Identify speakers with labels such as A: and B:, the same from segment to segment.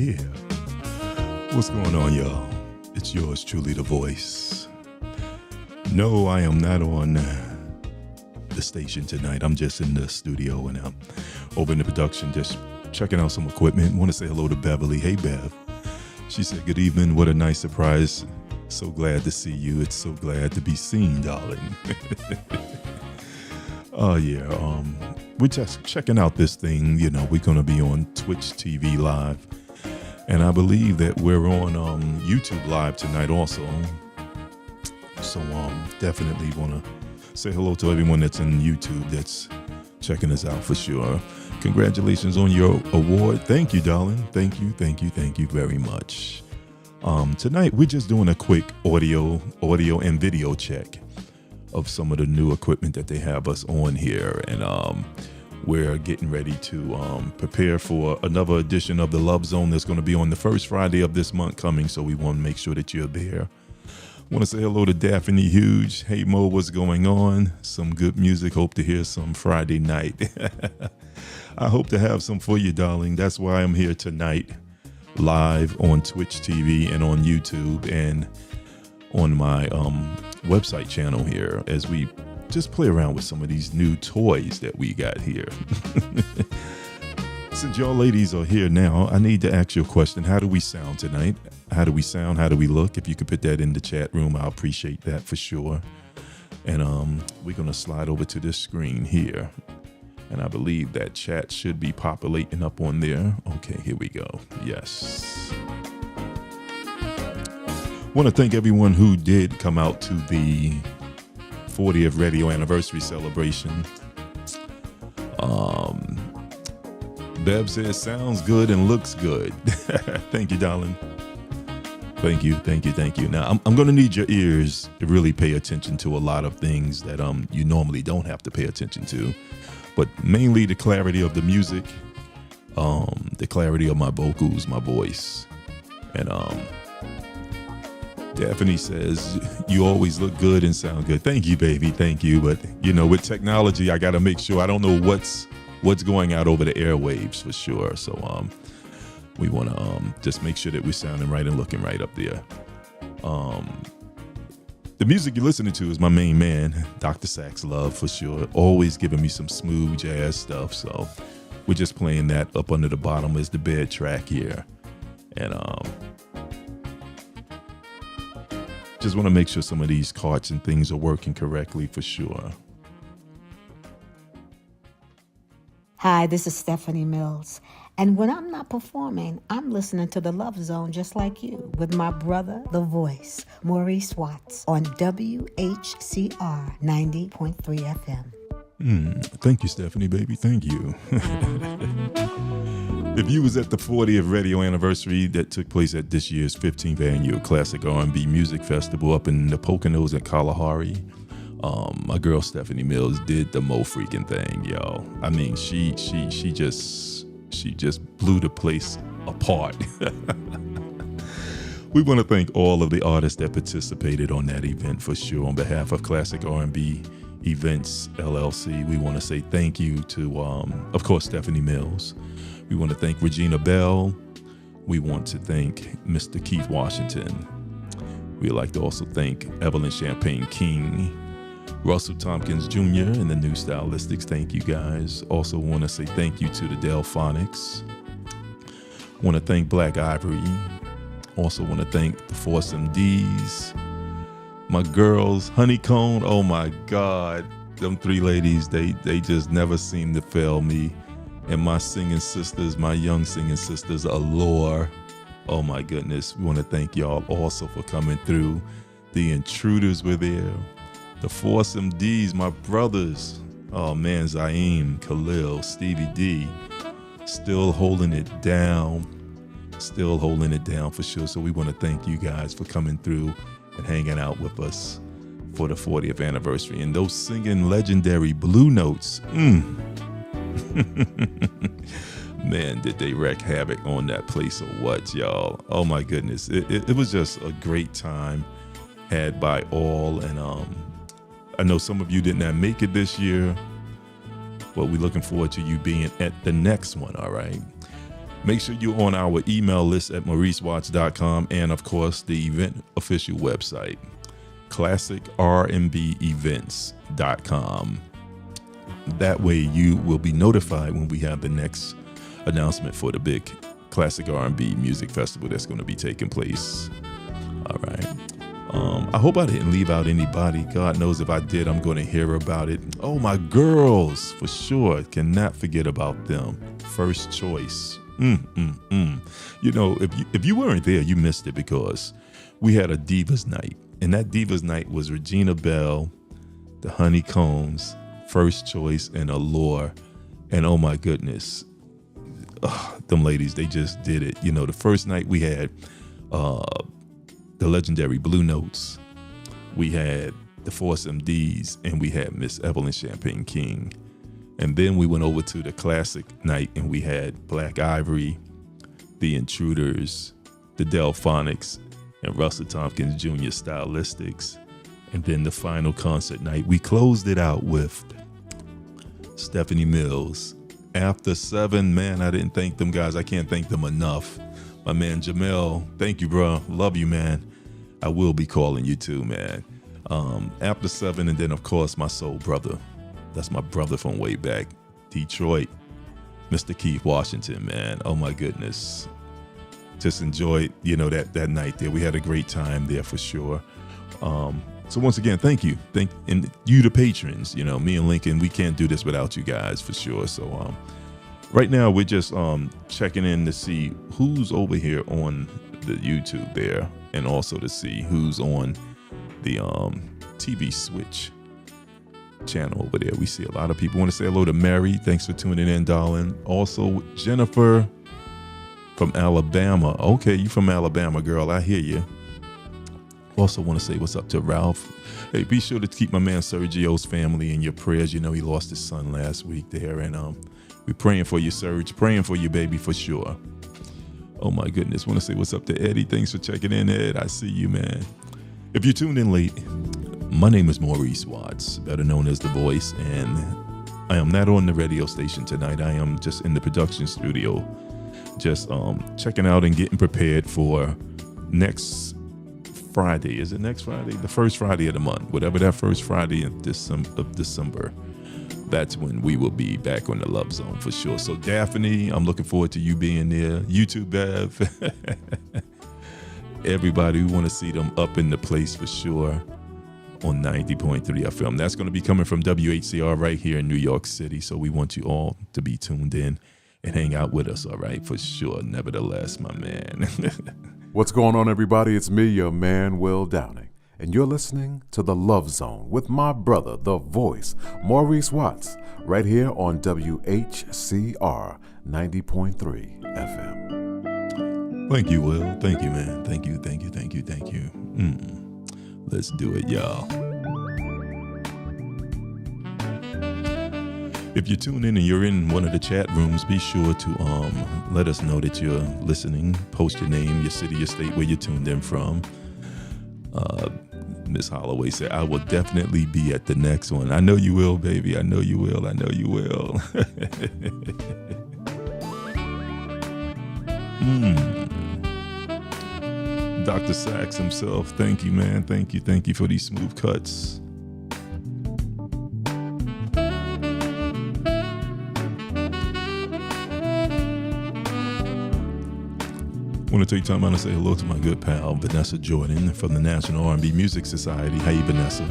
A: yeah. What's going on, y'all? It's yours truly, The Voice. No, I am not on the station tonight. I'm just in the studio and I'm over in the production, just checking out some equipment. Want to say hello to Beverly. Hey, Bev. She said, good evening. What a nice surprise. So glad to see you. It's so glad to be seen, darling. Oh, yeah. We're just checking out this thing. You know, we're going to be on Twitch TV Live. And I believe that we're on YouTube Live tonight also. So definitely want to say hello to everyone that's in YouTube that's checking us out for sure. Congratulations on your award. Thank you, darling. Thank you very much. Tonight, we're just doing a quick audio and video check of some of the new equipment that they have us on here. And we're getting ready to prepare for another edition of the Love Zone that's going to be on the first Friday of this month coming. So we want to make sure that you're there. Want to say hello to Daphne Huge. Hey, Mo, what's going on? Some good music. Hope to hear some Friday night. I hope to have some for you, darling. That's why I'm here tonight, live on Twitch TV and on YouTube and on my website channel here as we just play around with some of these new toys that we got here. Since y'all ladies are here now, I need to ask you a question. How do we sound tonight? How do we sound? How do we look? If you could put that in the chat room, I'll appreciate that for sure. And we're going to slide over to this screen here. And I believe that chat should be populating up on there. Okay, here we go. Yes. Want to thank everyone who did come out to the 40th radio anniversary celebration. Bev says sounds good and looks good. Thank you, darling. Thank you. Now I'm going to need your ears to really pay attention to a lot of things that you normally don't have to pay attention to, but mainly the clarity of the music, the clarity of my vocals, my voice, and Daphne says, you always look good and sound good. Thank you, baby. Thank you. But, you know, with technology, I got to make sure I don't know what's going out over the airwaves for sure. So we want to just make sure that we're sounding right and looking right up there. The music you're listening to is my main man, Dr. Sax Love, for sure. Always giving me some smooth jazz stuff. So we're just playing that up under the bottom as the bed track here. And just want to make sure some of these carts and things are working correctly for sure.
B: Hi, this is Stephanie Mills. And when I'm not performing, I'm listening to the Love Zone just like you with my brother, The Voice, Maurice Watts, on WHCR 90.3 FM.
A: Thank you, Stephanie, baby. Thank you. If you was at the 40th radio anniversary that took place at this year's 15th annual Classic R&B Music Festival up in the Poconos at Kalahari, my girl Stephanie Mills did the mo freaking thing, yo. I mean, she just blew the place apart. We want to thank all of the artists that participated on that event for sure. On behalf of Classic R&B Events LLC, we want to say thank you to, of course, Stephanie Mills. We want to thank Regina Bell. We want to thank Mr. Keith Washington. We'd like to also thank Evelyn Champagne King, Russell Tompkins Jr. and the New Stylistics. Thank you, guys. Also want to say thank you to the Delphonics. Want to thank Black Ivory. Also want to thank the Foursome D's. My girls, Honeycomb. Oh my God. Them three ladies, they just never seem to fail me. And my singing sisters, my young singing sisters, Allure. Oh my goodness. We want to thank y'all also for coming through. The Intruders were there. The Foursome D's, my brothers. Oh man, Zaim, Khalil, Stevie D. Still holding it down. Still holding it down for sure. So we want to thank you guys for coming through and hanging out with us for the 40th anniversary. And those singing legendary Blue Notes. Man, did they wreak havoc on that place or what, y'all? Oh my goodness. It was just a great time had by all. And I know some of you did not make it this year, but we're looking forward to you being at the next one, all right? Make sure you're on our email list at mauricewatts.com and, of course, the event official website, classicrmbevents.com. That way you will be notified when we have the next announcement for the big Classic R&B Music Festival that's going to be taking place. All right. I hope I didn't leave out anybody. God knows if I did, I'm going to hear about it. Oh, my girls, for sure. Cannot forget about them. First Choice. You know, if you weren't there, you missed it, because we had a Divas Night. And that Divas Night was Regina Belle, the Honeycombs, First Choice, and Allure. And oh my goodness, them ladies, they just did it. You know, the first night we had the legendary Blue Notes, we had the Force MDs, and we had Miss Evelyn Champagne King. And then we went over to the classic night, and we had Black Ivory, the Intruders, the Delphonics, and Russell Tompkins Jr. Stylistics. And then the final concert night, we closed it out with Stephanie Mills. After 7, man, I didn't thank them guys. I can't thank them enough. My man Jamel, thank you, bro. Love you, man. I will be calling you too, man. After 7, and then of course my soul brother. That's my brother from way back, Detroit, Mr. Keith Washington, man. Oh my goodness. Just enjoyed, you know, that night there. We had a great time there for sure. So once again, thank you. And you, the patrons. You know, me and Lincoln, we can't do this without you guys for sure. So right now we're just checking in to see who's over here on the YouTube there, and also to see who's on the TV Switch channel over there. We see a lot of people. Want to say hello to Mary. Thanks for tuning in, darling. Also, Jennifer from Alabama. Okay, you from Alabama, girl. I hear you. Also want to say what's up to Ralph. Hey, be sure to keep my man Sergio's family in your prayers. You know, he lost his son last week there, and we're praying for you, Serge. Praying for you, baby, for sure. Oh my goodness. Want to say what's up to Eddie. Thanks for checking in, Ed. I see you, man. If you tuned in late, my name is Maurice Watts, better known as The Voice, and I am not on the radio station tonight. I am just in the production studio, just checking out and getting prepared for next Friday. Is it next Friday? The first Friday of the month, whatever that first Friday of December. That's when we will be back on the Love Zone for sure. So Daphne, I'm looking forward to you being there. You too, Bev. Everybody, we want to see them up in the place for sure on 90.3 FM. That's going to be coming from WHCR right here in New York City. So we want you all to be tuned in and hang out with us, all right, for sure. Nevertheless, my man.
C: What's going on, everybody? It's me, your man, Will Downing, and you're listening to The Love Zone with my brother, the voice, Maurice Watts, right here on WHCR 90.3 FM.
A: Thank you, Will. Thank you, man. Thank you. Let's do it, y'all. If you tune in and you're in one of the chat rooms, be sure to let us know that you're listening. Post your name, your city, your state, where you tuned in from. Miss Holloway said, I will definitely be at the next one. I know you will, baby. I know you will. Dr. Sachs himself, thank you, man. Thank you for these smooth cuts. I want to take time out and say hello to my good pal, Vanessa Jordan from the National R&B Music Society. Hey, Vanessa.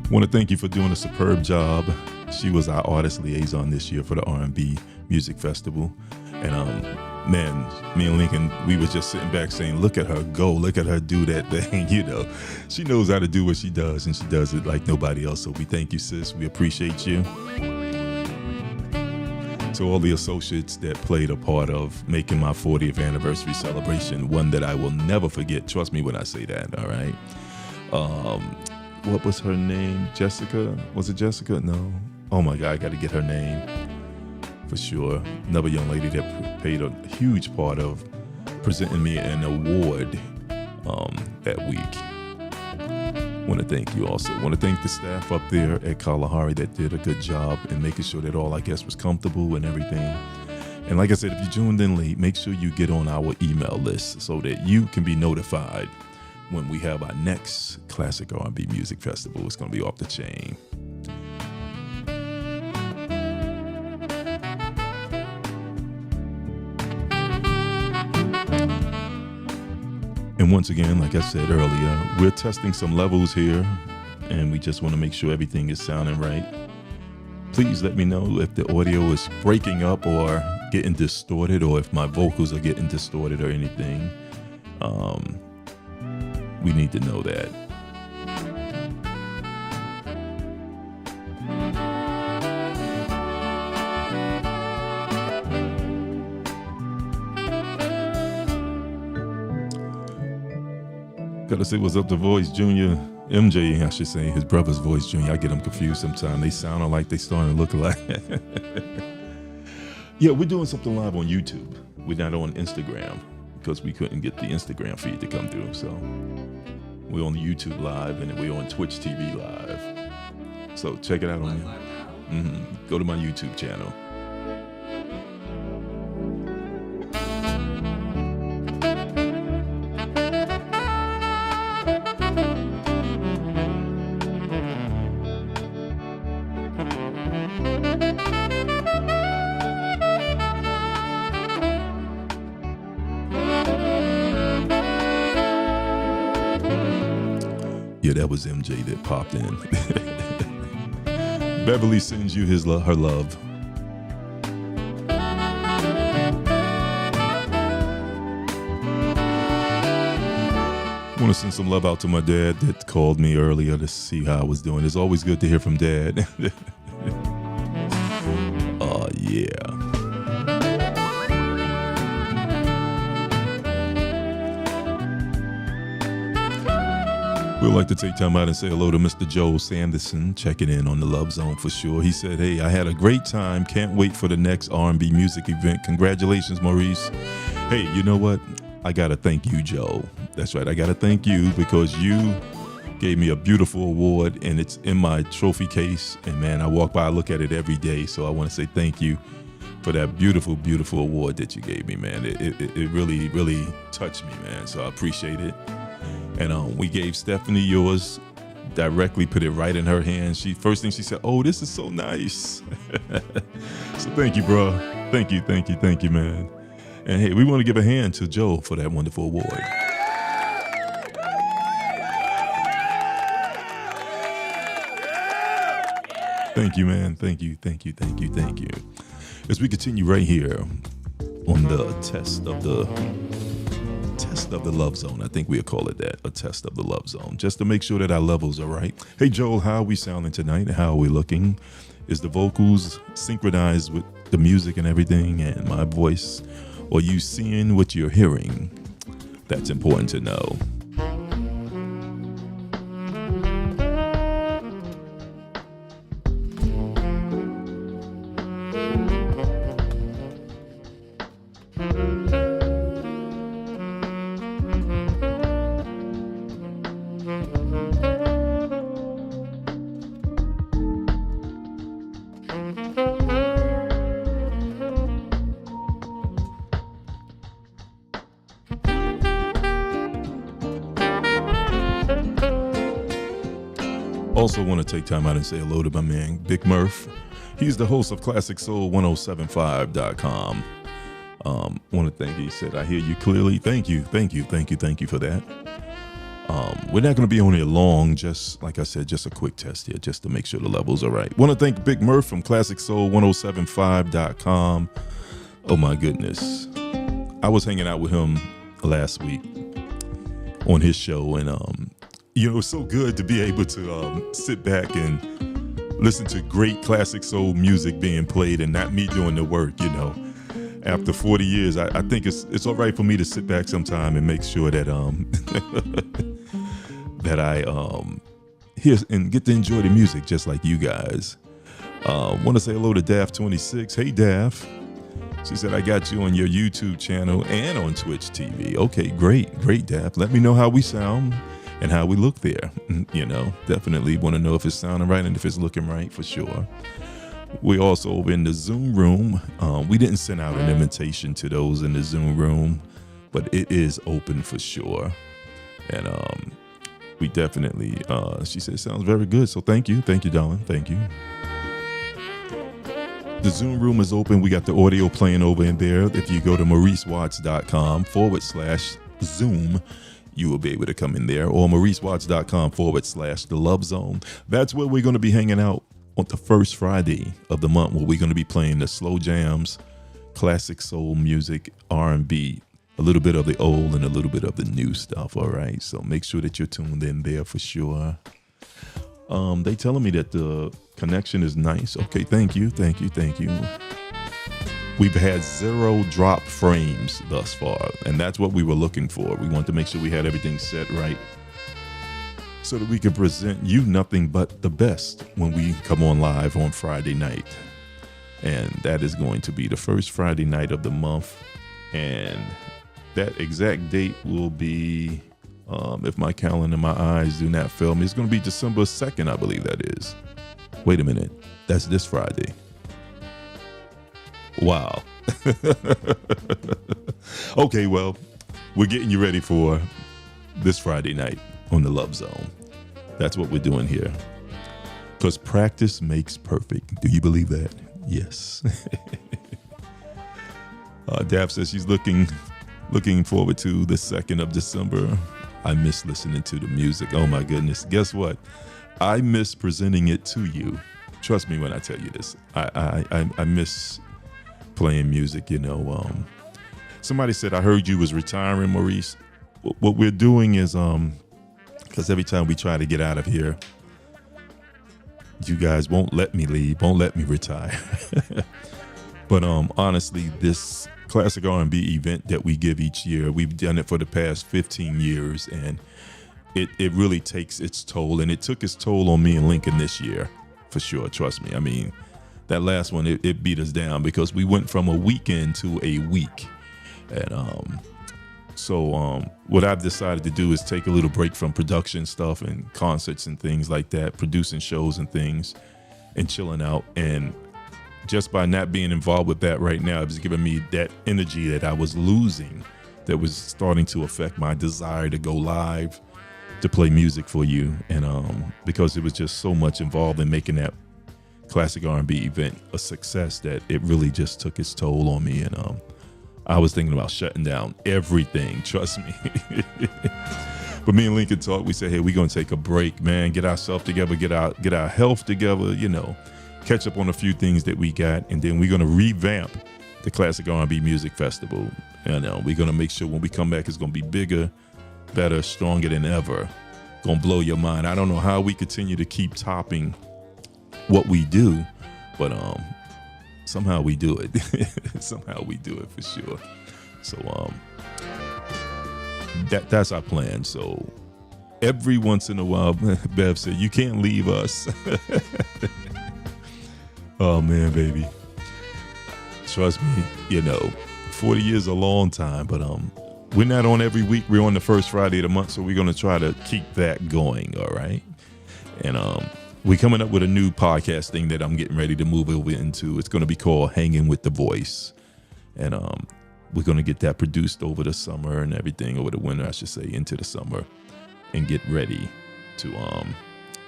A: I want to thank you for doing a superb job. She was our artist liaison this year for the R&B Music Festival. And man, me and Lincoln, we was just sitting back saying, look at her go, look at her do that thing, you know. She knows how to do what she does, and she does it like nobody else. So we thank you, sis. We appreciate you. To all the associates that played a part of making my 40th anniversary celebration one that I will never forget. Trust me when I say that, all right? What was her name? Jessica? Was it Jessica? No. Oh my God, I got to get her name for sure. Another young lady that played a huge part of presenting me an award that week. Want to thank you also. Want to thank the staff up there at Kalahari that did a good job in making sure that all our guests was comfortable and everything. And like I said, if you tuned in late, make sure you get on our email list so that you can be notified when we have our next Classic R&B Music Festival. It's going to be off the chain. And once again, like I said earlier, we're testing some levels here, and we just want to make sure everything is sounding right. Please let me know if the audio is breaking up or getting distorted, or if my vocals are getting distorted or anything. We need to know that. Gotta say what's up to Voice Junior. MJ, I should say, his brother's Voice Junior. I get them confused sometimes. They sound like they starting to look alike. Yeah, we're doing something live on YouTube. We're not on Instagram because we couldn't get the Instagram feed to come through. So we're on YouTube Live, and we're on Twitch TV Live. So check it out on Go to my YouTube channel. Yeah, that was MJ that popped in. Beverly sends you her love. I want to send some love out to my dad that called me earlier to see how I was doing. It's always good to hear from Dad. Oh, yeah. We'd like to take time out and say hello to Mr. Joel Sanderson, checking in on the Love Zone for sure. He said, hey, I had a great time. Can't wait for the next R&B music event. Congratulations, Maurice. Hey, you know what? I got to thank you, Joe. That's right. I got to thank you because you gave me a beautiful award, and it's in my trophy case. And, man, I walk by, I look at it every day. So I want to say thank you for that beautiful, beautiful award that you gave me, man. It really, really touched me, man. So I appreciate it. And we gave Stephanie yours, directly put it right in her hands. First thing she said, oh, this is so nice. So thank you, bro. Thank you, man. And hey, we want to give a hand to Joe for that wonderful award. Thank you, man. Thank you. As we continue right here on the test of the Love Zone. I think we'll call it that, a test of the Love Zone, just to make sure that our levels are right. Hey, Joel, how are we sounding tonight? How are we looking? Is the vocals synchronized with the music and everything and my voice? Or are you seeing what you're hearing? That's important to know. Also want to take time out and say hello to my man, Big Murph. He's the host of ClassicSoul1075.com. Want to thank you. He said, I hear you clearly. Thank you for that. We're not going to be on here long, just like I said, just a quick test here, just to make sure the levels are right. Want to thank Big Murph from ClassicSoul1075.com. Oh my goodness. I was hanging out with him last week on his show, and it was so good to be able to sit back and listen to great classic soul music being played and not me doing the work, After 40 years, I think it's all right for me to sit back sometime and make sure that that I hear and get to enjoy the music just like you guys. Want to say hello to Daff26. Hey, Daff. She said, I got you on your YouTube channel and on Twitch TV. Okay, great, Daff. Let me know how we sound and how we look there. Definitely want to know if it's sounding right and if it's looking right for sure. We're also over in the Zoom room. We didn't send out an invitation to those in the Zoom room, but it is open for sure. And we definitely, she said, sounds very good. So thank you, darling. Thank you. The Zoom room is open. We got the audio playing over in there. If you go to mauricewatts.com/Zoom, you will be able to come in there, or mauricewatts.com/The Love Zone. That's where we're going to be hanging out on the first Friday of the month, where we're going to be playing the slow jams, classic soul music, R&B, a little bit of the old and a little bit of the new stuff. All right. So make sure that you're tuned in there for sure. They telling me that the connection is nice. Okay, thank you. We've had 0 drop frames thus far, and that's what we were looking for. We want to make sure we had everything set right so that we can present you nothing but the best when we come on live on Friday night. And that is going to be the first Friday night of the month. And that exact date will be, if my calendar and my eyes do not fail me, it's going to be December 2nd, I believe that is. Wait a minute. That's this Friday. Wow. Okay, well, we're getting you ready for this Friday night on the Love Zone. That's what we're doing here. Because practice makes perfect. Do you believe that? Yes. Dav says she's looking forward to the 2nd of December. I miss listening to the music. Oh my goodness. Guess what? I miss presenting it to you. Trust me when I tell you this. I miss playing music, you know. Somebody said, I heard you was retiring, Maurice. What we're doing is, because every time we try to get out of here, you guys won't let me leave, won't let me retire. But honestly, this classic R&B event that we give each year, we've done it for the past 15 years, and it really takes its toll, and it took its toll on me and Lincoln this year, for sure. Trust me. I mean, that last one, it beat us down because we went from a weekend to a week. And so what I've decided to do is take a little break from production stuff and concerts and things like that, producing shows and things, and chilling out. And just by not being involved with that right now, it was giving me that energy that I was losing, that was starting to affect my desire to go live, to play music for you. And because it was just so much involved in making that classic R&B event a success, that it really just took its toll on me. And I was thinking about shutting down everything, trust me. But me and Lincoln talked. We said, hey, we're going to take a break, man, get ourselves together, get our health together, you know, catch up on a few things that we got. And then we're going to revamp the Classic R&B Music Festival. And we're going to make sure when we come back, it's going to be bigger, better, stronger than ever. Going to blow your mind. I don't know how we continue to keep topping what we do, but somehow we do it. Somehow we do it for sure. So that's our plan. So every once in a while, Bev said, you can't leave us. Oh man, baby. Trust me, you know, 40 years is a long time, but we're not on every week. We're on the first Friday of the month, so we're going to try to keep that going, all right? And we're coming up with a new podcast thing that I'm getting ready to move over into. It's going to be called Hanging with the Voice. And we're going to get that produced over the summer and everything, over the winter, I should say, into the summer, and get ready to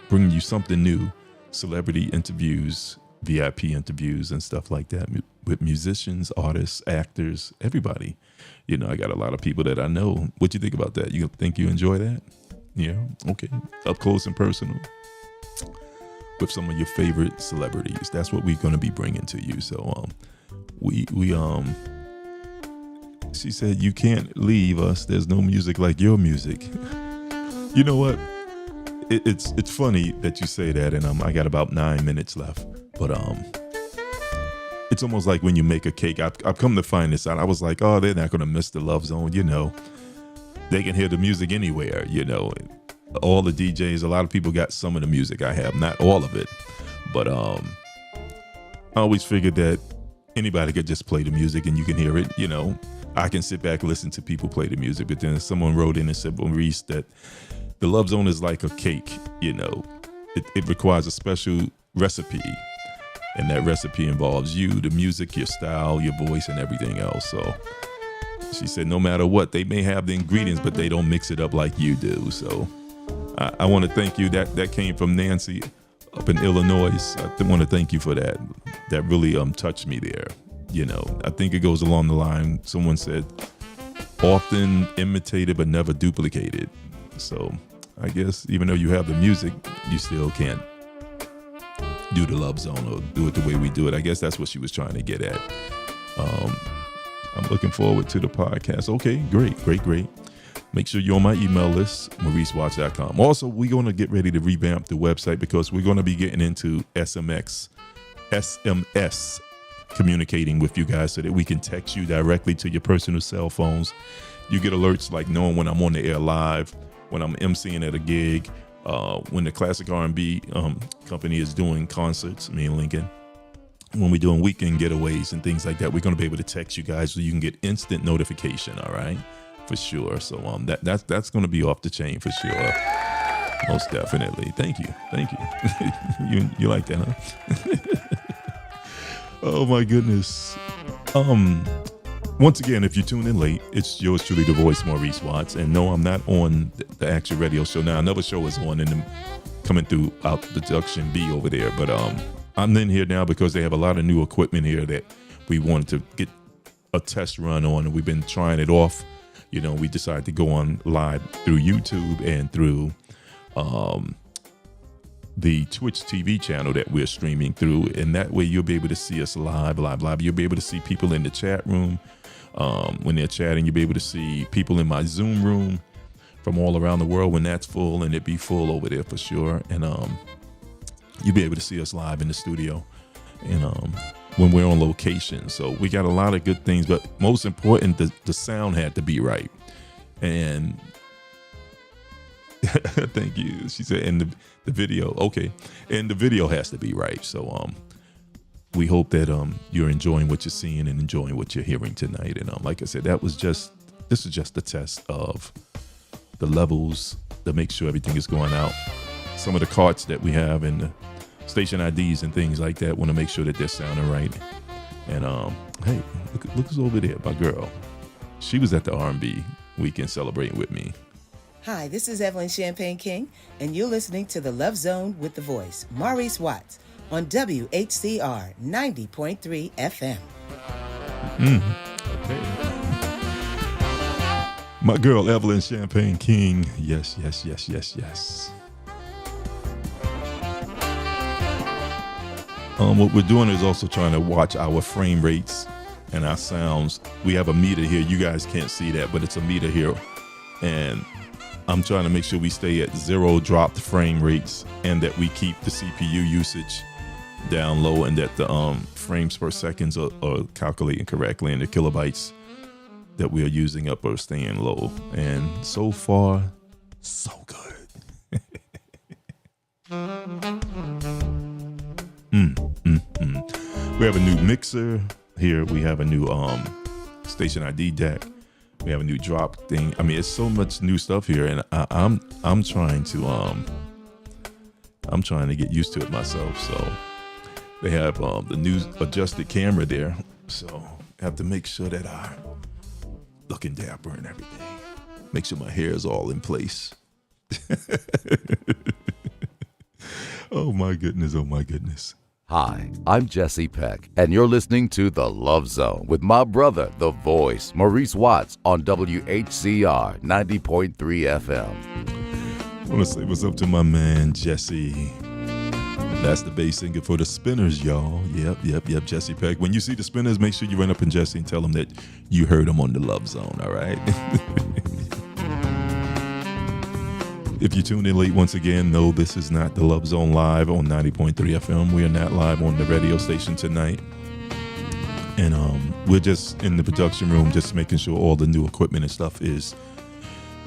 A: bring you something new, celebrity interviews, VIP interviews and stuff like that with musicians, artists, actors, everybody. You know, I got a lot of people that I know. What you think about that? You think you enjoy that? Yeah. Okay. Up close and personal with some of your favorite celebrities. That's what we're going to be bringing to you. So we she said, you can't leave us. There's no music like your music. You know what? It's funny that you say that, and I got about 9 minutes left. But it's almost like when you make a cake. I've come to find this out. I was like, oh, they're not going to miss the Love Zone. You know, they can hear the music anywhere. You know, all the DJs, a lot of people got some of the music I have, not all of it. But I always figured that anybody could just play the music and you can hear it. You know, I can sit back and listen to people play the music. But then someone wrote in and said, Maurice, that the Love Zone is like a cake. You know, it requires a special recipe. And that recipe involves you, the music, your style, your voice, and everything else. So she said, no matter what, they may have the ingredients, but they don't mix it up like you do. So I want to thank you. That came from Nancy up in Illinois. I want to thank you for that. That really touched me there. You know, I think it goes along the line. Someone said, often imitated but never duplicated. So I guess even though you have the music, you still can't do the Love Zone or do it the way we do it. I guess that's what she was trying to get at. I'm looking forward to the podcast. Okay, great. Make sure you're on my email list, MauriceWatts.com. Also, we're going to get ready to revamp the website because we're going to be getting into SMS communicating with you guys so that we can text you directly to your personal cell phones. You get alerts like knowing when I'm on the air live, when I'm emceeing at a gig, when the Classic R&B company is doing concerts, me and Lincoln, when we're doing weekend getaways and things like that. We're going to be able to text you guys so you can get instant notification, all right? For sure. So that's going to be off the chain for sure. Most definitely. Thank you. you like that, huh? Oh my goodness. Once again, if you tune in late, it's yours truly, the voice, Maurice Watts. And no, I'm not on the actual radio show now. Another show is on and coming through out the production B over there. But I'm in here now because they have a lot of new equipment here that we wanted to get a test run on, and we've been trying it off. You know, we decided to go on live through YouTube and through the Twitch TV channel that we're streaming through, and that way you'll be able to see us live. You'll be able to see people in the chat room when they're chatting. You'll be able to see people in my Zoom room from all around the world when that's full, and it'd be full over there for sure. And you'll be able to see us live in the studio and when we're on location. So we got a lot of good things, but most important, the sound had to be right. And thank you. She said, and the video, okay. And the video has to be right. So we hope that you're enjoying what you're seeing and enjoying what you're hearing tonight. And like I said, this is just a test of the levels to make sure everything is going out. Some of the carts that we have and the station IDs and things like that, want to make sure that they're sounding right. And hey, look who's over there, my girl. She was at the R&B weekend celebrating with me.
D: Hi, this is Evelyn Champagne King, and you're listening to The Love Zone with the voice, Maurice Watts, on WHCR 90.3 FM.
A: Okay. My girl, Evelyn Champagne King. Yes. What we're doing is also trying to watch our frame rates and our sounds. We have a meter here. You guys can't see that, but it's a meter here. And I'm trying to make sure we stay at 0 dropped frame rates and that we keep the CPU usage down low and that the frames per seconds are calculating correctly and the kilobytes that we are using up are staying low. And so far, so good. We have a new mixer here. We have a new station ID deck. We have a new drop thing. I mean, it's so much new stuff here, and I'm trying to get used to it myself. So they have the new adjusted camera there. So I have to make sure that I'm looking dapper and everything. Make sure my hair is all in place. Oh my goodness.
E: Hi, I'm Jesse Peck, and you're listening to The Love Zone with my brother, the voice, Maurice Watts, on WHCR 90.3 FM.
A: I want to say what's up to my man, Jesse. That's the bass singer for the Spinners, y'all. Yep, Jesse Peck. When you see the Spinners, make sure you run up in Jesse and tell him that you heard him on The Love Zone, all right? If you tuned in late once again, no, this is not The Love Zone live on 90.3 FM. We are not live on the radio station tonight. And we're just in the production room, just making sure all the new equipment and stuff is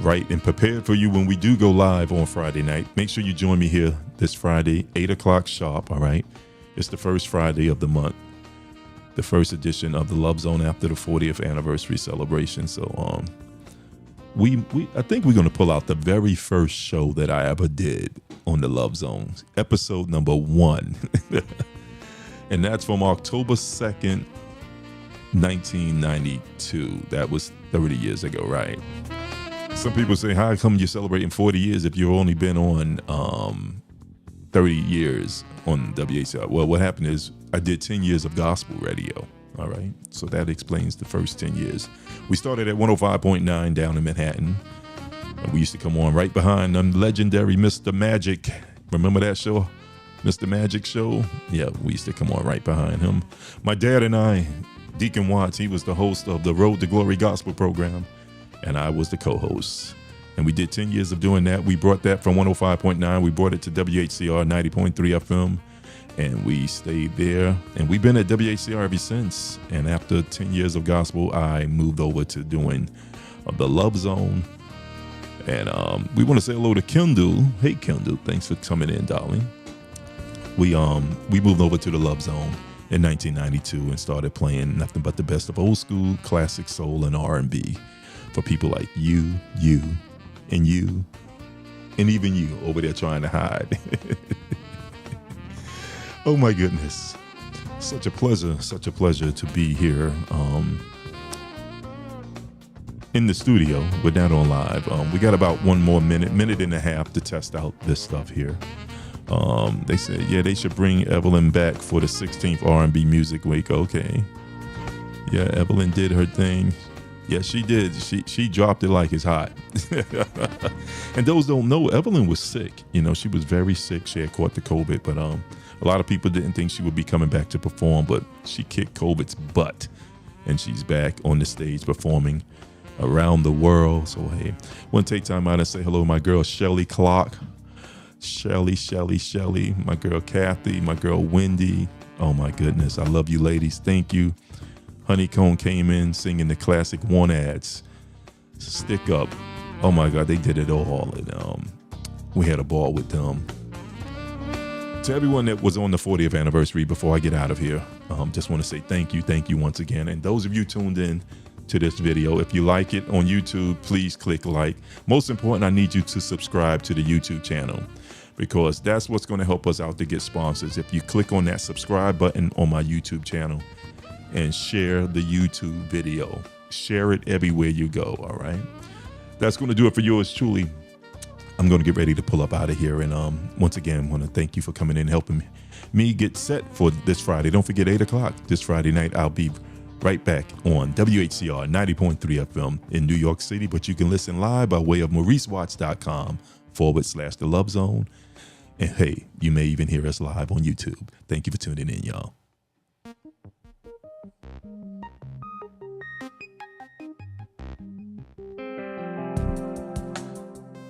A: right and prepared for you when we do go live on Friday night. Make sure you join me here this Friday, 8 o'clock sharp, all right? It's the first Friday of the month, the first edition of The Love Zone after the 40th anniversary celebration. So, I think we're going to pull out the very first show that I ever did on the Love Zone, episode number 1. And that's from October 2nd, 1992. That was 30 years ago, right? Some people say, how come you're celebrating 40 years if you've only been on 30 years on WHCR? Well, what happened is I did 10 years of gospel radio, all right? So that explains the first 10 years. We started at 105.9 down in Manhattan. And we used to come on right behind legendary Mr. Magic. Remember that show? Mr. Magic Show? Yeah, we used to come on right behind him. My dad and I, Deacon Watts, he was the host of the Road to Glory Gospel program, and I was the co-host. And we did 10 years of doing that. We brought that from 105.9. We brought it to WHCR 90.3 FM, and we stayed there. And we've been at WHCR ever since. And after 10 years of gospel, I moved over to doing the Love Zone. And we want to say hello to Kendall. Hey, Kendall, thanks for coming in, darling. We moved over to the Love Zone in 1992 and started playing nothing but the best of old school, classic soul, and R&B for people like you, and even you over there trying to hide. Oh my goodness. Such a pleasure to be here in the studio, but not on live. We got about one more minute and a half to test out this stuff here. They said, yeah, they should bring Evelyn back for the 16th R&B Music Week. Okay. Yeah, Evelyn did her thing. Yeah, she did. She dropped it like it's hot. And those don't know, Evelyn was sick. You know, she was very sick. She had caught the COVID, but a lot of people didn't think she would be coming back to perform, but she kicked COVID's butt, and she's back on the stage performing around the world. So, hey, want to take time out and say hello to my girl, Shelly Clark. Shelly, my girl, Kathy, my girl, Wendy. Oh, my goodness. I love you, ladies. Thank you. Honeycomb came in singing the classic One Ads. Stick Up. Oh, my God. They did it all. And we had a ball with them. To everyone that was on the 40th anniversary, before I get out of here, just want to say thank you once again. And those of you tuned in to this video, if you like it on YouTube, please click like. Most important, I need you to subscribe to the YouTube channel, because that's what's going to help us out to get sponsors. If you click on that subscribe button on my YouTube channel and share the YouTube video, share it everywhere you go. All right. That's going to do it for yours truly. I'm going to get ready to pull up out of here. And once again, I want to thank you for coming in, helping me get set for this Friday. Don't forget 8 o'clock this Friday night. I'll be right back on WHCR 90.3 FM in New York City, but you can listen live by way of MauriceWatts.com/The Love Zone. And hey, you may even hear us live on YouTube. Thank you for tuning in, y'all.